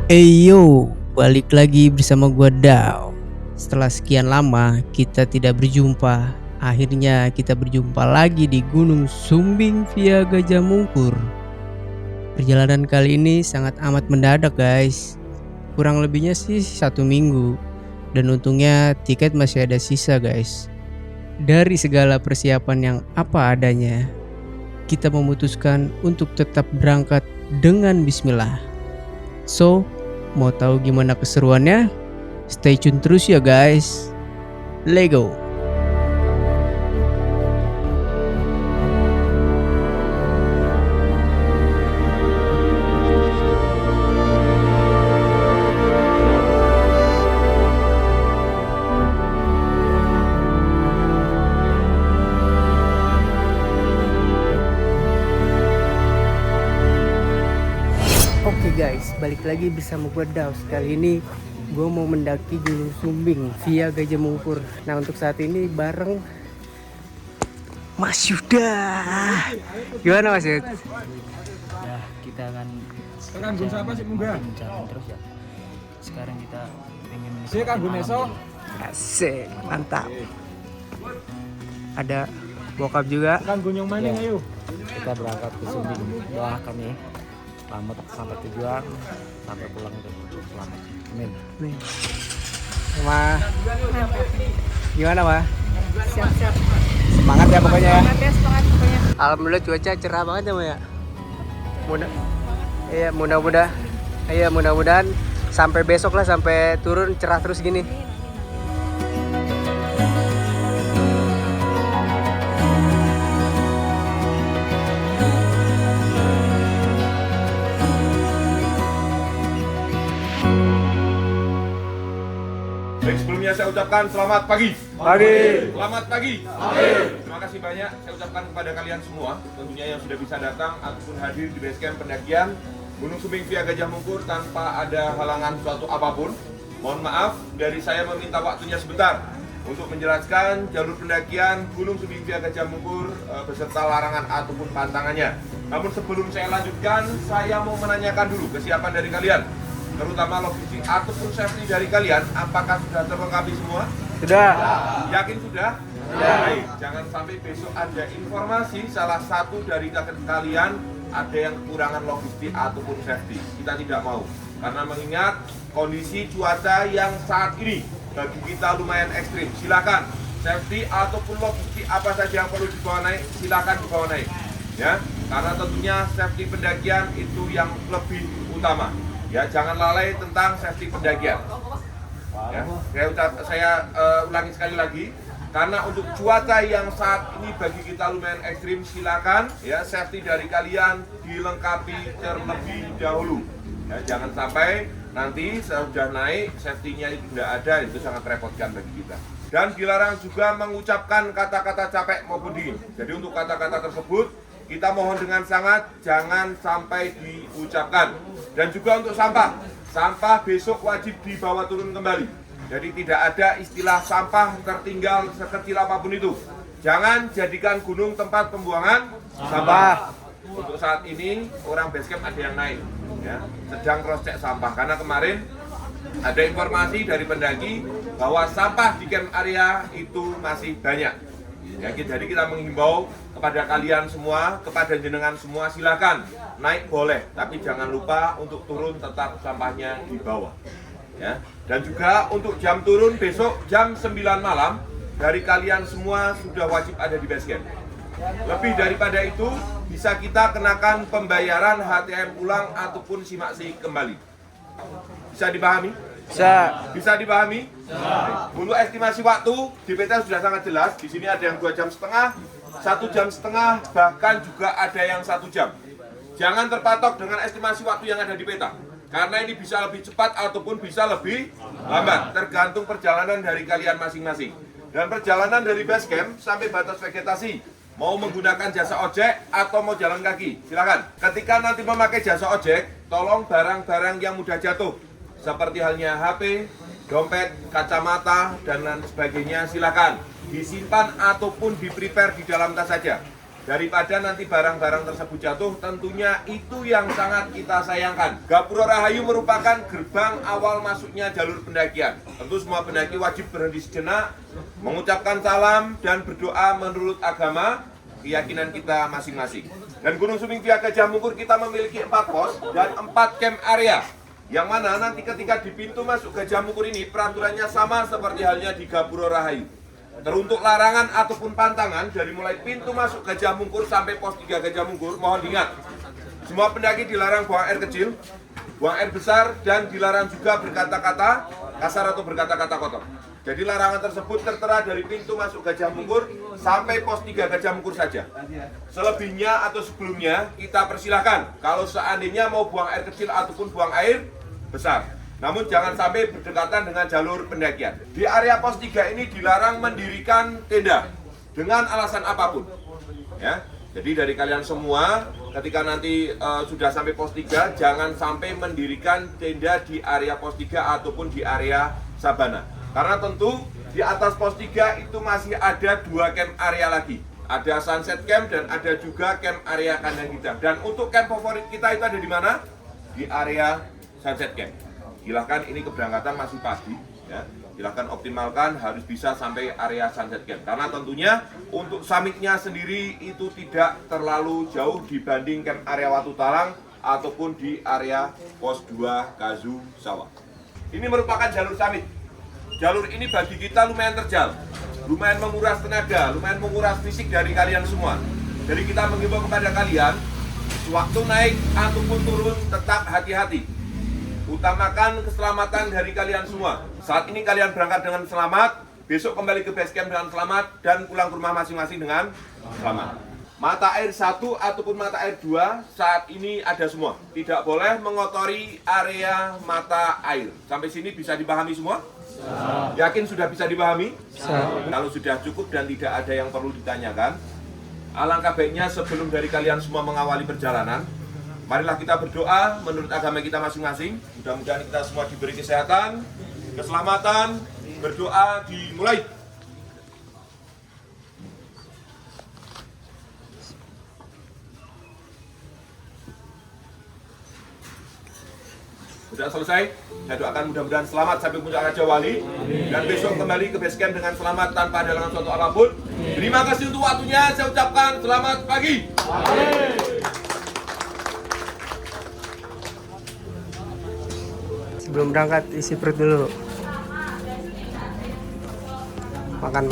Yo, balik lagi bersama gua Dao. Setelah sekian lama kita tidak berjumpa, akhirnya kita berjumpa lagi di Gunung Sumbing via Gajah Mungkur. Perjalanan kali ini sangat amat mendadak guys. Kurang lebihnya sih 1 minggu. Dan untungnya tiket masih ada sisa guys. Dari segala persiapan yang apa adanya, kita memutuskan untuk tetap berangkat dengan bismillah. So, mau tahu gimana keseruannya? Stay tune terus ya guys. Lego. Oke guys, balik lagi bersama gue Daus. Kali ini gue mau mendaki Gunung Sumbing via Gajah Mungkur. Nah untuk saat ini bareng Mas Yuda. Gimana Mas Yud? Ya kita akan gun siapa sih munggah? jalan terus ya. Sekarang kita ingin Sih kan gun eso. Asik, mantap. Ada bokap juga. Kan gun yang mana Ya. ayo? kita berangkat ke Sumbing. Doakan ya selamat sampai tujuan, sampai pulang itu selamat. Amin. Nih. Ma. Gimana, Ma? Siap-siap. Semangat ya pokoknya ya. Semangat pokoknya. Alhamdulillah cuaca cerah banget ya, Ma ya. Mudah-mudahan sampai besok lah, sampai turun cerah terus gini. Baik, sebelumnya saya ucapkan selamat pagi. Selamat pagi. Terima kasih banyak saya ucapkan kepada kalian semua, tentunya yang sudah bisa datang ataupun hadir di basecamp pendakian Gunung Sumbing via Gajah Mungkur tanpa ada halangan suatu apapun. Mohon maaf, dari saya meminta waktunya sebentar untuk menjelaskan jalur pendakian Gunung Sumbing via Gajah Mungkur beserta larangan ataupun pantangannya. Namun sebelum saya lanjutkan, saya mau menanyakan dulu kesiapan dari kalian, terutama logistik ataupun safety dari kalian. Apakah sudah terlengkapi semua? Sudah. Yakin sudah? Baik, jangan sampai besok ada informasi salah satu dari kalian ada yang kekurangan logistik ataupun safety. Kita tidak mau, karena mengingat kondisi cuaca yang saat ini bagi kita lumayan ekstrim. Silakan safety ataupun logistik apa saja yang perlu dibawa naik, silakan dibawa naik ya, karena tentunya safety pendakian itu yang lebih utama. Ya, jangan lalai tentang safety pendakian. Ya, saya ulangi sekali lagi, karena untuk cuaca yang saat ini bagi kita lumayan ekstrim, silakan ya safety dari kalian dilengkapi terlebih dahulu. Ya, jangan sampai nanti sudah naik safety-nya itu tidak ada, itu sangat merepotkan bagi kita. Dan dilarang juga mengucapkan kata-kata capek maupun dingin. Jadi untuk kata-kata tersebut kita mohon dengan sangat jangan sampai diucapkan. Dan juga untuk sampah besok wajib dibawa turun kembali. Jadi tidak ada istilah sampah tertinggal sekecil apapun itu. Jangan jadikan gunung tempat pembuangan sampah. Untuk saat ini orang basecamp ada yang naik, ya, sedang cross check sampah, karena kemarin ada informasi dari pendaki bahwa sampah di camp area itu masih banyak. Ya, jadi kita menghimbau kepada kalian semua, kepada jenengan semua, silakan naik boleh, tapi jangan lupa untuk turun tetap sampahnya di bawah. Ya. Dan juga untuk jam turun besok jam 9 malam, dari kalian semua sudah wajib ada di basecamp. Lebih daripada itu, bisa kita kenakan pembayaran HTM ulang ataupun simak-sik kembali. Bisa dipahami? Bisa dipahami? Untuk estimasi waktu di peta sudah sangat jelas. Di sini ada yang 2,5 jam, 1,5 jam, bahkan juga ada yang 1 jam. Jangan terpatok dengan estimasi waktu yang ada di peta, karena ini bisa lebih cepat ataupun bisa lebih lambat, tergantung perjalanan dari kalian masing-masing. Dan perjalanan dari basecamp sampai batas vegetasi, mau menggunakan jasa ojek atau mau jalan kaki, silakan. Ketika nanti memakai jasa ojek, tolong barang-barang yang mudah jatuh, seperti halnya HP, dompet, kacamata, dan lain sebagainya, silakan disimpan ataupun di-prepare di dalam tas saja. daripada nanti barang-barang tersebut jatuh, tentunya itu yang sangat kita sayangkan. Gapura Rahayu merupakan gerbang awal masuknya jalur pendakian. Tentu semua pendaki wajib berhenti sejenak, mengucapkan salam dan berdoa menurut agama keyakinan kita masing-masing. Dan Gunung Sumbing Via Gajah Mungkur kita memiliki 4 pos dan 4 camp area. Yang mana nanti ketika di pintu masuk Gajah Mungkur ini peraturannya sama seperti halnya di Gapura Rahayu. Teruntuk larangan ataupun pantangan dari mulai pintu masuk Gajah Mungkur sampai pos 3 Gajah Mungkur, mohon diingat, semua pendaki dilarang buang air kecil, buang air besar, dan dilarang juga berkata-kata kasar atau berkata-kata kotor. Jadi larangan tersebut tertera dari pintu masuk Gajah Mungkur sampai pos 3 Gajah Mungkur saja. Selebihnya atau sebelumnya kita persilahkan kalau seandainya mau buang air kecil ataupun buang air besar. Namun jangan sampai berdekatan dengan jalur pendakian. Di area pos 3 ini dilarang mendirikan tenda dengan alasan apapun. Ya. Jadi dari kalian semua ketika nanti sudah sampai pos 3 jangan sampai mendirikan tenda di area pos 3 ataupun di area sabana. Karena tentu di atas pos 3 itu masih ada 2 camp area lagi. Ada sunset camp dan ada juga camp area kandang hitam. Dan untuk camp favorit kita itu ada di mana? Di area sunset camp. Silahkan, ini keberangkatan masih pagi, ya. Silahkan optimalkan, harus bisa sampai area sunset camp. Karena tentunya untuk summitnya sendiri itu tidak terlalu jauh dibanding camp area Watu Talang ataupun di area pos 2 Kazu Sawah. Ini merupakan jalur summit. Jalur ini bagi kita lumayan terjal, lumayan menguras tenaga, lumayan menguras fisik dari kalian semua. Jadi kita mengimbau kepada kalian, waktu naik ataupun turun tetap hati-hati. Utamakan keselamatan dari kalian semua. Saat ini kalian berangkat dengan selamat, besok kembali ke base camp dengan selamat, dan pulang ke rumah masing-masing dengan selamat. Mata air 1 ataupun mata air 2 saat ini ada semua. Tidak boleh mengotori area mata air. Sampai sini bisa dipahami semua? Yakin sudah bisa dipahami? Kalau sudah cukup dan tidak ada yang perlu ditanyakan, alangkah baiknya sebelum dari kalian semua mengawali perjalanan, marilah kita berdoa menurut agama kita masing-masing. Mudah-mudahan kita semua diberi kesehatan, keselamatan. Berdoa dimulai. Sudah selesai, saya doakan mudah-mudahan selamat sampai puncak Raja Wali. Dan besok kembali ke base camp dengan selamat tanpa ada halangan suatu apapun. Terima kasih untuk waktunya, saya ucapkan selamat pagi. Sebelum berangkat isi perut dulu. Makan.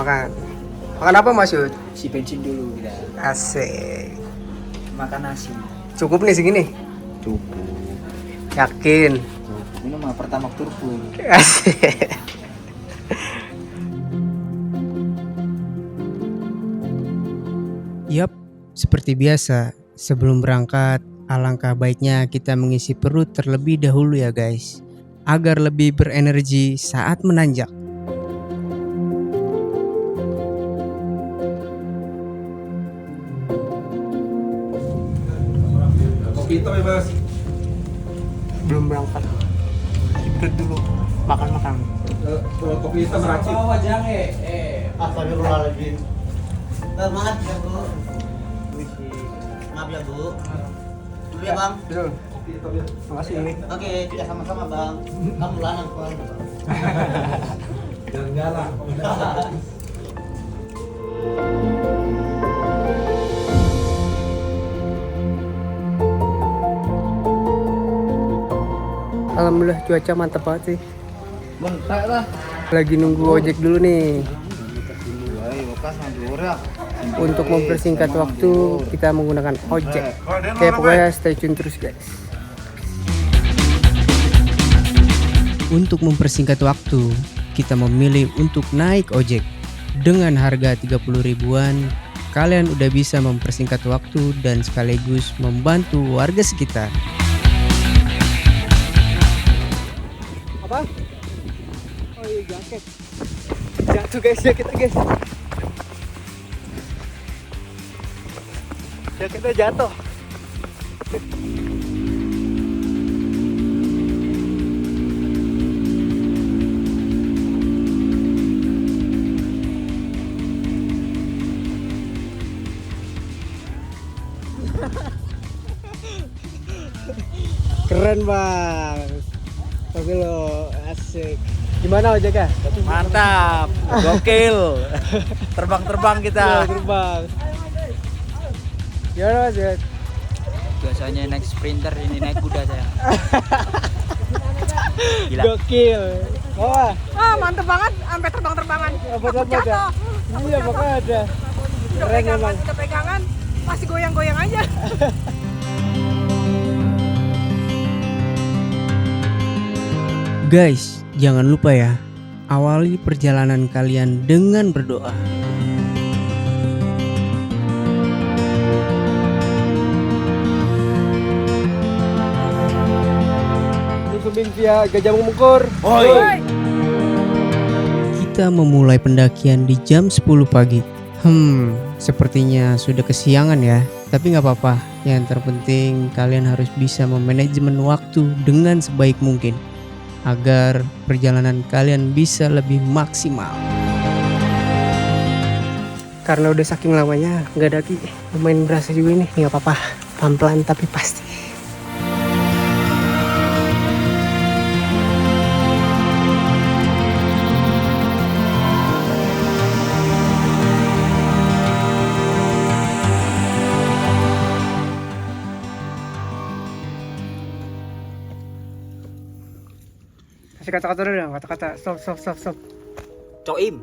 Makan apa Mas Yud? Si bensin dulu kita. Asik. Makan nasi. Cukup nih segini? Cukup. Yakin? Ini mah pertama turbo. Asik. Yap, seperti biasa, sebelum berangkat, alangkah baiknya kita mengisi perut terlebih dahulu ya guys, agar lebih berenergi saat menanjak. Kopi hitam ya Mas. Belum berangkat, isi perut dulu, makan. Kalau kopi hitam racik. Astagfirullahaladzim. Maaf ya Bu. Maaf ya Bu. Dulu ya Bang. Betul. Kopi hitam ya. Makasih. Oke, tidak sama-sama Bang. Kamu lanang soalnya Bang. Jangan galak. Alhamdulillah cuaca mantap banget sih. Bentar lah. Lagi nunggu ojek dulu nih. Untuk mempersingkat waktu kita menggunakan ojek. Oke, pokoknya stay tune terus guys. Untuk mempersingkat waktu, kita memilih untuk naik ojek. Dengan harga 30 ribuan, kalian udah bisa mempersingkat waktu dan sekaligus membantu warga sekitar. Apa? Oh iya, jaket. Jatuh guys, jaketnya guys. Jaketnya jatuh. Keren bang. Oke lo, asik. Gimana ojek ya? Mantap, gokil. Terbang-terbang kita. Terbang. Gimana mas? Biasanya naik sprinter, ini naik kuda saya. Gila. Gokil. Wah, Mantep banget, sampai terbang-terbangan. lompat-lompat ya? Iya makanya ada. Keren emang. Udah pegangan, masih goyang-goyang aja. Guys, jangan lupa ya, awali perjalanan kalian dengan berdoa. Sumbing via Gajah Mungkur. Woi. Kita memulai pendakian di jam 10 pagi. Sepertinya sudah kesiangan ya. Tapi nggak apa-apa. Yang terpenting kalian harus bisa memanajemen waktu dengan sebaik mungkin agar perjalanan kalian bisa lebih maksimal. Karena udah saking lamanya nggak daki, lumayan berasa juga nih. Nggak apa-apa, pelan-pelan tapi pasti. Kasih kata-kata dulu dong, kata-kata stop. Coim.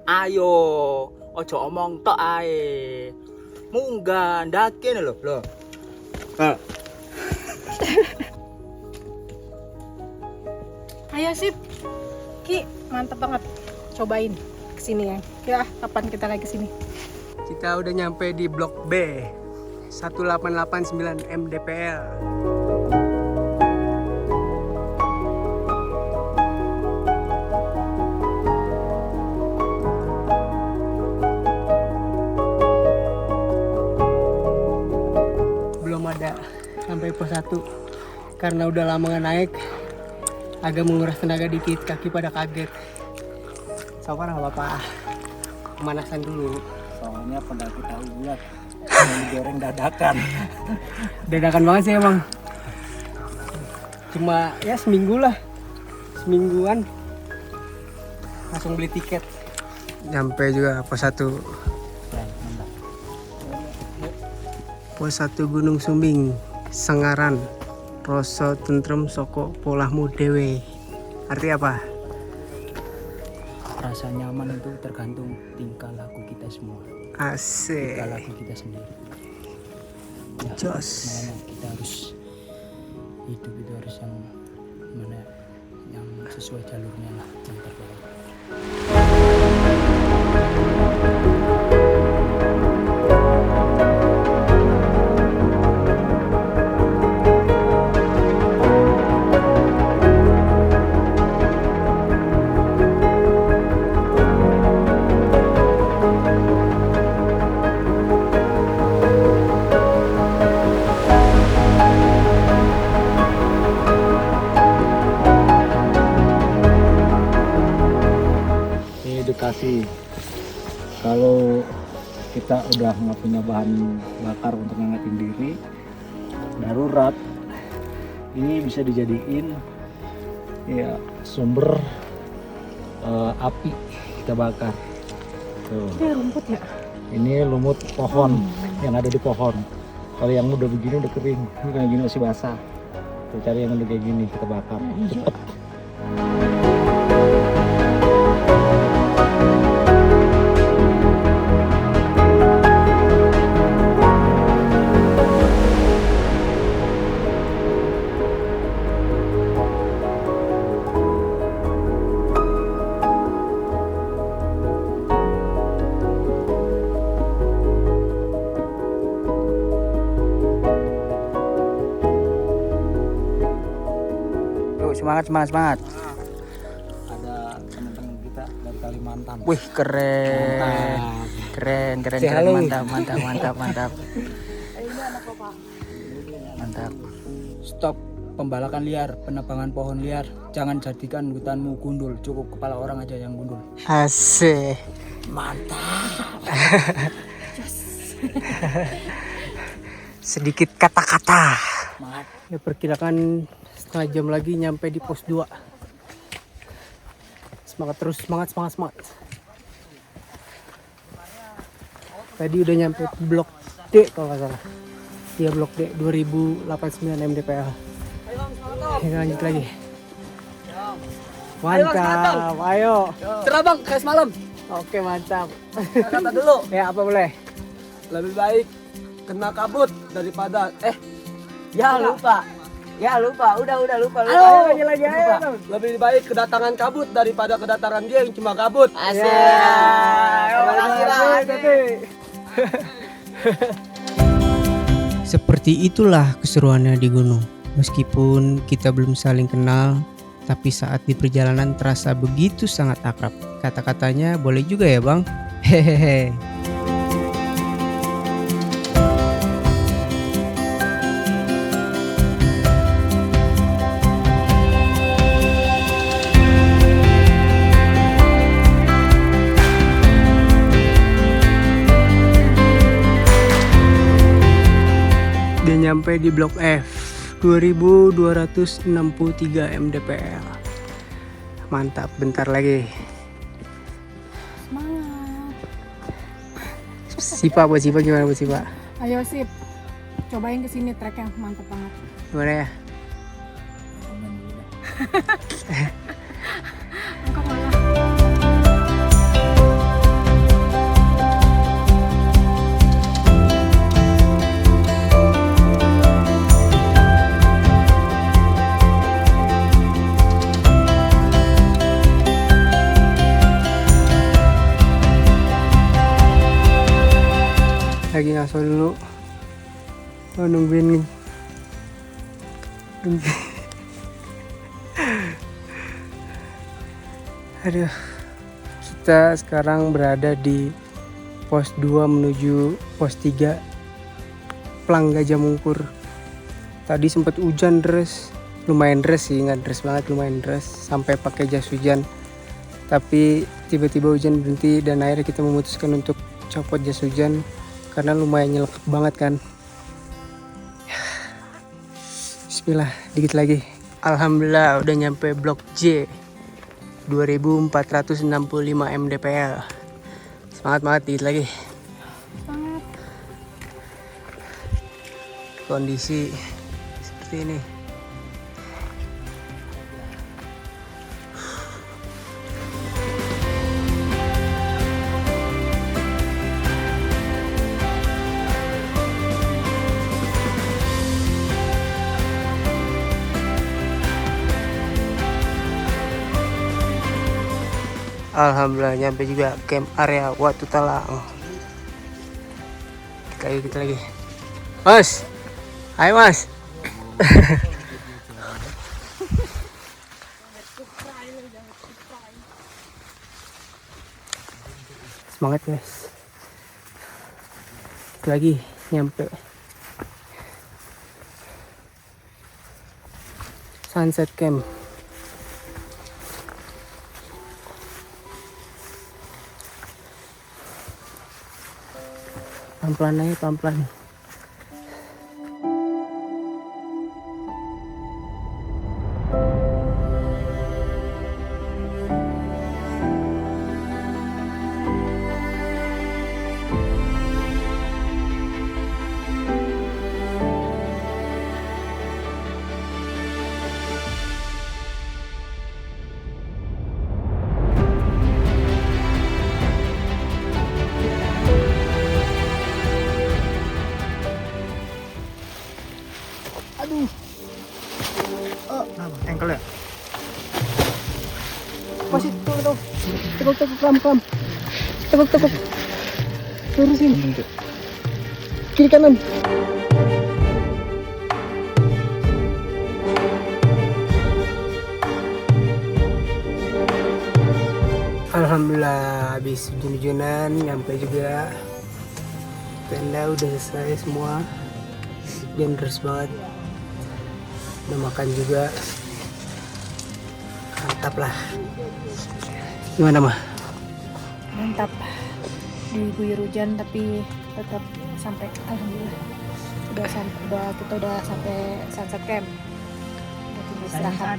Ayo, ojo omong tok ae. Munggah ndaki lho. Ayo sip. Ki, mantep banget. Cobain kesini ya. Kira kapan kita lagi kesini? Kita udah nyampe di Blok B 1889 MDPL. Belum ada sampai pos 1 karena udah lama nggak naik, agak menguras tenaga dikit, kaki pada kaget. Sabar nggak apa-apa, pemanasan dulu. Soalnya pendaki tahu bulat. Goreng dadakan. Dadakan banget sih emang. Cuma ya semingguan langsung beli tiket. Nyampe juga pos 1. Pos 1 Gunung Sumbing, Sengaran, Rasa tentrem soko polahmu dewe. Arti apa? Rasa nyaman itu tergantung tingkah laku kita semua. Asik. Tingkah laku kita sendiri. Ya, Jos. makanya kita harus hidup itu harus yang mana yang sesuai jalurnya lah, yang terbaik. Edukasi, kalau kita udah nggak punya bahan bakar untuk ngangetin diri, darurat ini bisa dijadiin ya sumber api kita bakar. Tuh. Ini rumput ya? Ini lumut pohon yang ada di pohon. Kalau yang udah begini udah kering, ini kayak gini masih basah. Tuh, cari yang udah kayak gini kita bakar, cepet. Semangat. Ada teman-teman kita dari Kalimantan. Wih, keren. Keren. Say hello. Mantap. Mantap. Stop pembalakan liar, penebangan pohon liar. Jangan jadikan hutanmu gundul. Cukup kepala orang aja yang gundul. Asik. Mantap. sedikit kata-kata. Semangat. Ya perkirakan setengah jam lagi nyampe di pos 2. Semangat terus, semangat. Tadi udah nyampe blok D kalau nggak salah. Iya blok D 2089 MDPL. Kita lanjut lagi. Mantap, ayo. Cerah bang, kayak semalam. Oke mantap. Kata dulu, Ya apa boleh? lebih baik kena kabut daripada Ya lupa. Udah lupa. Ayo lagi ayo. lebih baik kedatangan kabut daripada kedatangan dia yang cuma kabut. Asik. Seperti itulah keseruannya di gunung. Meskipun kita belum saling kenal, tapi saat di perjalanan terasa begitu sangat akrab. Kata-katanya boleh juga ya bang? Hehehe. Dia nyampe di blok F 2263 MDPL. Mantap, bentar lagi. Semangat. Buat Sipa gimana buat Sipa? Ayo Sip, cobain kesini treknya mantep banget. Gimana ya? Engkau malah. Lagi ngaso dulu. Nungguin nih. Aduh. Kita sekarang berada di pos 2 menuju pos 3 Plang Gajah Mungkur. Tadi sempat hujan deras. Lumayan deras sih, nggak deras banget, lumayan deras sampai pakai jas hujan. Tapi tiba-tiba hujan berhenti dan akhirnya kita memutuskan untuk copot jas hujan karena lumayan nyelekap banget kan. Bismillah, dikit lagi. Alhamdulillah udah nyampe blok J 2465 MDPL. Semangat, dikit lagi. Semangat. Kondisi seperti ini. Alhamdulillah nyampe juga camp area Watu Talang. Kita lagi. Mas. Hai Mas. Semangat guys. Kita lagi nyampe Sunset Camp. Pelan-pelan aja, pelan-pelan. Ankle ya? Masih tuh. Teguk pelan. Teguk. Lurusin. Kiri kanan. Alhamdulillah habis hujan-hujanan nyampe juga. Tenda udah selesai semua. Dan deras banget. Udah makan juga. Mantap lah. Gimana mah? Mantap. Diguyur hujan tapi tetap sampai alhamdulillah. kita udah sampai sunset camp. Udah tinggal istirahat.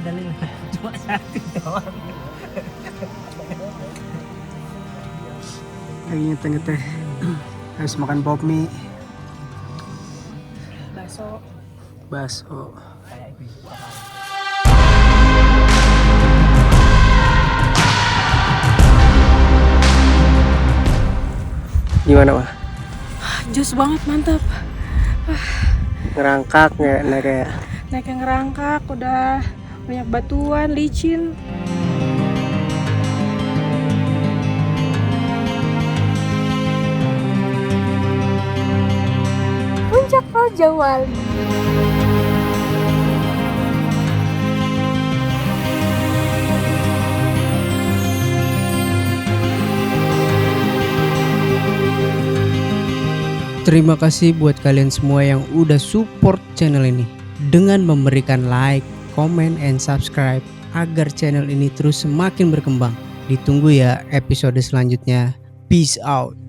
Cuma satu doang. Lagi ngeteh-ngeteh. Harus makan pop mie. Bakso. Gimana mah? Jus banget, mantap. Ngerangkak nggak kayak? Naik yang ngerangkak, udah banyak batuan, licin. Puncak Raja Wali. Terima kasih buat kalian semua yang udah support channel ini dengan memberikan like, comment, and subscribe agar channel ini terus semakin berkembang. Ditunggu ya episode selanjutnya. Peace out.